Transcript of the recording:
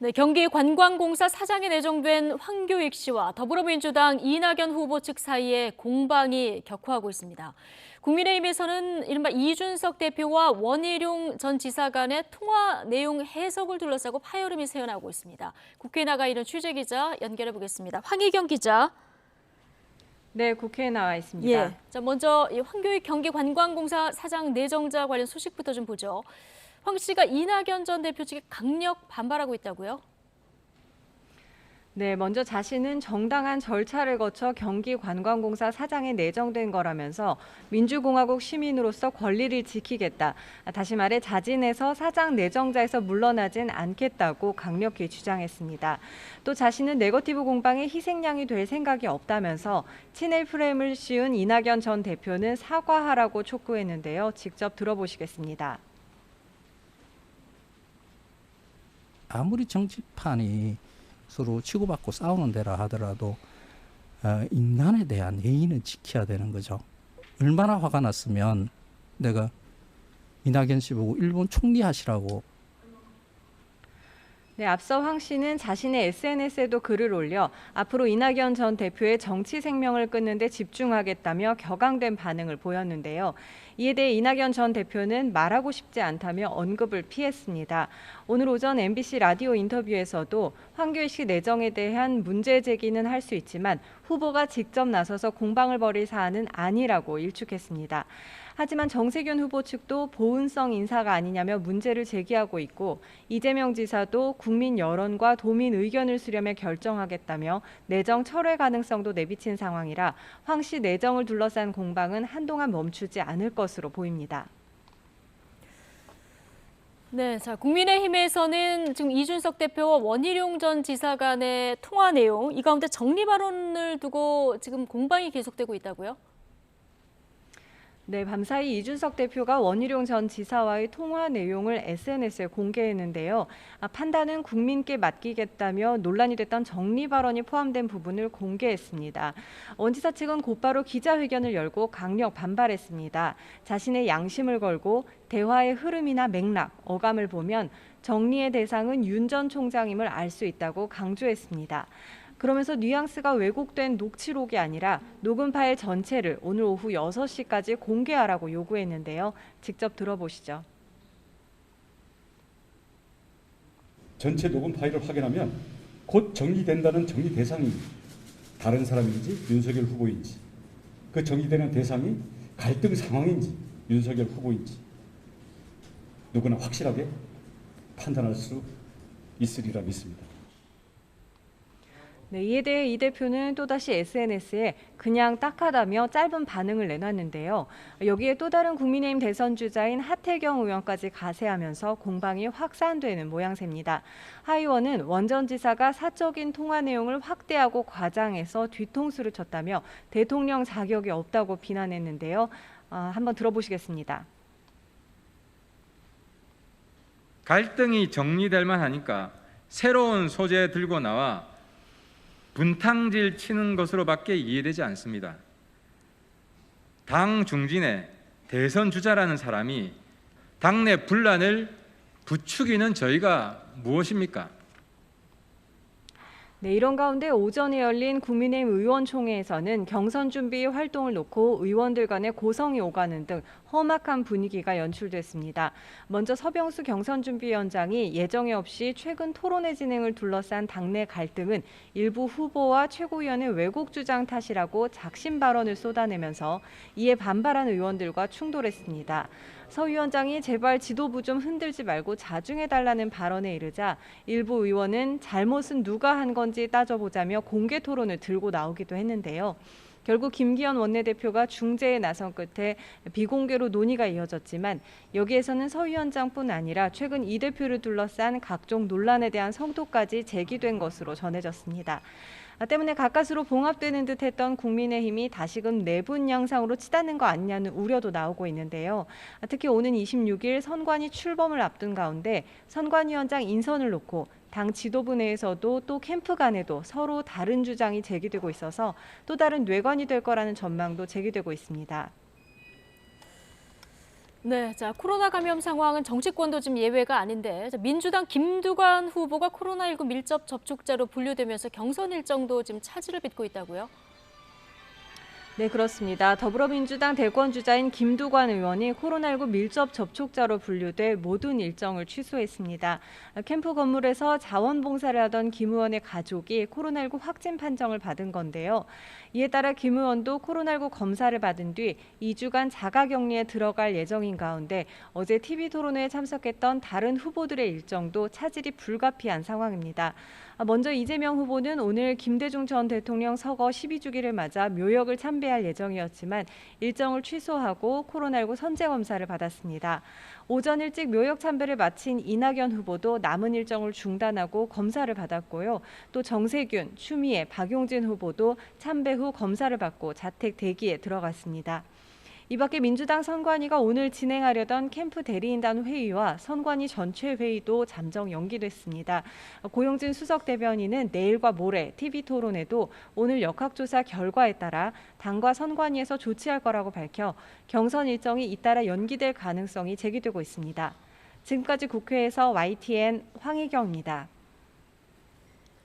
네, 경기관광공사 사장에 내정된 황교익 씨와 더불어민주당 이낙연 후보 측 사이에 공방이 격화하고 있습니다. 국민의힘에서는 이른바 이준석 대표와 원희룡 전 지사 간의 통화 내용 해석을 둘러싸고 파열음이 새어나오고 있습니다. 국회에 나가 있는 취재기자 연결해 보겠습니다. 황희경 기자. 네, 국회에 나와 있습니다. 예. 자, 먼저 이 황교익 경기관광공사 사장 내정자 관련 소식부터 좀 보죠. 황 씨가 이낙연 전 대표 측에 강력 반발하고 있다고요? 네, 먼저 자신은 정당한 절차를 거쳐 경기관광공사 사장에 내정된 거라면서 민주공화국 시민으로서 권리를 지키겠다. 다시 말해 자진해서 사장 내정자에서 물러나진 않겠다고 강력히 주장했습니다. 또 자신은 네거티브 공방의 희생양이 될 생각이 없다면서 친일 프레임을 씌운 이낙연 전 대표는 사과하라고 촉구했는데요. 직접 들어보시겠습니다. 아무리 정치판이 서로 치고받고 싸우는 데라 하더라도 인간에 대한 예의는 지켜야 되는 거죠. 얼마나 화가 났으면 내가 이낙연 씨 보고 일본 총리 하시라고. 네, 앞서 황 씨는 자신의 SNS에도 글을 올려 앞으로 이낙연 전 대표의 정치 생명을 끊는 데 집중하겠다며 격앙된 반응을 보였는데요. 이에 대해 이낙연 전 대표는 말하고 싶지 않다며 언급을 피했습니다. 오늘 오전 MBC 라디오 인터뷰에서도 황교익 씨 내정에 대한 문제 제기는 할 수 있지만 후보가 직접 나서서 공방을 벌일 사안은 아니라고 일축했습니다. 하지만 정세균 후보 측도 보은성 인사가 아니냐며 문제를 제기하고 있고 이재명 지사도 국민 여론과 도민 의견을 수렴해 결정하겠다며 내정 철회 가능성도 내비친 상황이라 황 씨 내정을 둘러싼 공방은 한동안 멈추지 않을 것으로 보입니다. 네, 자, 국민의힘에서는 지금 이준석 대표와 원희룡 전 지사 간의 통화 내용, 이 가운데 정리 발언을 두고 지금 공방이 계속되고 있다고요? 네, 밤사이 이준석 대표가 원희룡 전 지사와의 통화 내용을 SNS에 공개했는데요. 판단은 국민께 맡기겠다며 논란이 됐던 정리 발언이 포함된 부분을 공개했습니다. 원 지사 측은 곧바로 기자회견을 열고 강력 반발했습니다. 자신의 양심을 걸고 대화의 흐름이나 맥락, 어감을 보면 정리의 대상은 윤 전 총장임을 알 수 있다고 강조했습니다. 그러면서 뉘앙스가 왜곡된 녹취록이 아니라 녹음 파일 전체를 오늘 오후 6시까지 공개하라고 요구했는데요. 직접 들어보시죠. 전체 녹음 파일을 확인하면 곧 정리된다는 정리 대상이 다른 사람인지 윤석열 후보인지, 그 정리되는 대상이 갈등 상황인지 윤석열 후보인지 누구나 확실하게 판단할 수 있으리라 믿습니다. 네, 이에 대해 이 대표는 또다시 SNS에 그냥 딱하다며 짧은 반응을 내놨는데요. 여기에 또 다른 국민의힘 대선 주자인 하태경 의원까지 가세하면서 공방이 확산되는 모양새입니다. 하 의원은 원 전 지사가 사적인 통화 내용을 확대하고 과장해서 뒤통수를 쳤다며 대통령 자격이 없다고 비난했는데요. 한번 들어보시겠습니다. 갈등이 정리될 만하니까 새로운 소재 들고 나와 분탕질 치는 것으로밖에 이해되지 않습니다. 당 중진의 대선 주자라는 사람이 당내 분란을 부추기는 저희가 무엇입니까? 네, 이런 가운데 오전에 열린 국민의힘 의원총회에서는 경선 준비 활동을 놓고 의원들 간의 고성이 오가는 등 험악한 분위기가 연출됐습니다. 먼저 서병수 경선준비위원장이 예정에 없이 최근 토론회 진행을 둘러싼 당내 갈등은 일부 후보와 최고위원의 왜곡 주장 탓이라고 작심 발언을 쏟아내면서 이에 반발한 의원들과 충돌했습니다. 서 위원장이 제발 지도부 좀 흔들지 말고 자중해달라는 발언에 이르자 일부 의원은 잘못은 누가 한 건지 따져보자며 공개 토론을 들고 나오기도 했는데요. 결국 김기현 원내대표가 중재에 나선 끝에 비공개로 논의가 이어졌지만 여기에서는 서 위원장뿐 아니라 최근 이 대표를 둘러싼 각종 논란에 대한 성토까지 제기된 것으로 전해졌습니다. 때문에 가까스로 봉합되는 듯했던 국민의힘이 다시금 내분 양상으로 치닫는 거 아니냐는 우려도 나오고 있는데요. 특히 오는 26일 선관위 출범을 앞둔 가운데 선관위원장 인선을 놓고 당 지도부 내에서도 또 캠프 간에도 서로 다른 주장이 제기되고 있어서 또 다른 뇌관이 될 거라는 전망도 제기되고 있습니다. 네, 자, 코로나 감염 상황은 정치권도 지금 예외가 아닌데, 자, 민주당 김두관 후보가 코로나19 밀접 접촉자로 분류되면서 경선 일정도 지금 차질을 빚고 있다고요? 네, 그렇습니다. 더불어민주당 대권 주자인 김두관 의원이 코로나19 밀접 접촉자로 분류돼 모든 일정을 취소했습니다. 캠프 건물에서 자원봉사를 하던 김 의원의 가족이 코로나19 확진 판정을 받은 건데요. 이에 따라 김 의원도 코로나19 검사를 받은 뒤 2주간 자가격리에 들어갈 예정인 가운데 어제 TV 토론회에 참석했던 다른 후보들의 일정도 차질이 불가피한 상황입니다. 먼저 이재명 후보는 오늘 김대중 전 대통령 서거 12주기를 맞아 묘역을 참배할 예정이었지만 일정을 취소하고 코로나19 선제 검사를 받았습니다. 오전 일찍 묘역 참배를 마친 이낙연 후보도 남은 일정을 중단하고 검사를 받았고요. 또 정세균, 추미애, 박용진 후보도 참배 후 검사를 받고 자택 대기에 들어갔습니다. 이 밖에 민주당 선관위가 오늘 진행하려던 캠프 대리인단 회의와 선관위 전체 회의도 잠정 연기됐습니다. 고용진 수석 대변인은 내일과 모레 TV 토론에도 오늘 역학조사 결과에 따라 당과 선관위에서 조치할 거라고 밝혀 경선 일정이 잇따라 연기될 가능성이 제기되고 있습니다. 지금까지 국회에서 YTN 황희경입니다.